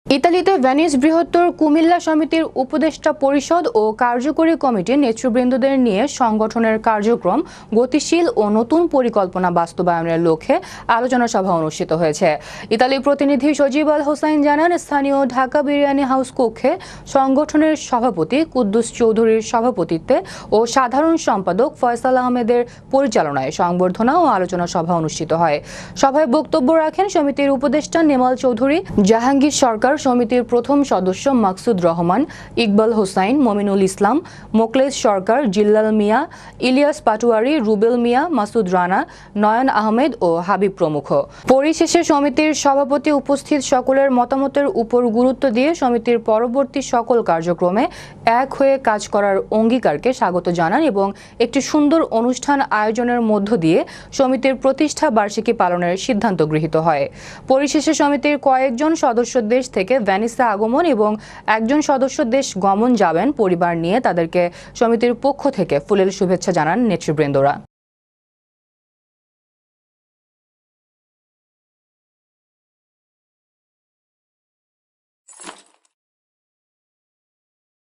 ইতালিতে ভেনিস বৃহত্তর কুমিল্লা সমিতির উপদেষ্টা পরিষদ ও কার্যকরী কমিটির নেতৃবৃন্দদের নিয়ে সংগঠনের কার্যক্রম গতিশীল ও নতুন পরিকল্পনা বাস্তবায়নের লক্ষ্যে আলোচনা সভা অনুষ্ঠিত হয়েছে। ইতালির প্রতিনিধি সজীব আল হোসাইন জানান, স্থানীয় ঢাকা বিরিয়ানি হাউস কক্ষে সংগঠনের সভাপতি কুদ্দুস চৌধুরীর সভাপতিত্বে ও সাধারণ সম্পাদক ফয়সাল আহমেদের পরিচালনায় সংবর্ধনা ও আলোচনা সভা অনুষ্ঠিত হয়। সভায় বক্তব্য রাখেন সমিতির উপদেষ্টা নেমাল চৌধুরী, জাহাঙ্গীর সরকার, সমিতির প্রথম সদস্য মাকসুদ রহমান, ইকবাল হোসাইন, মমিনুল ইসলাম, মোকলেস সরকার, জিল্লাল মিয়া, ইলিয়াস পাটোয়ারি, রুবেল মিয়া, মাসুদ রানা, নয়ন আহমেদ ও হাবিব প্রমুখ। পরিশেষে সমিতির সভাপতি উপস্থিত সকলের মতামতের উপর গুরুত্ব দিয়ে সমিতির পরবর্তী সকল কার্যক্রমে এক হয়ে কাজ করার অঙ্গীকারকে স্বাগত জানান এবং একটি সুন্দর অনুষ্ঠান আয়োজনের মধ্য দিয়ে সমিতির প্রতিষ্ঠা বার্ষিকী পালনের সিদ্ধান্ত গৃহীত হয়। পরিশেষে সমিতির কয়েকজন সদস্য দেশ থেকে ভেনিসে আগমন এবং একজন সদস্য দেশ গমন যাবেন পরিবার নিয়ে, তাদেরকে সমিতির পক্ষ থেকে ফুলেল শুভেচ্ছা জানান নেতৃবৃন্দরা।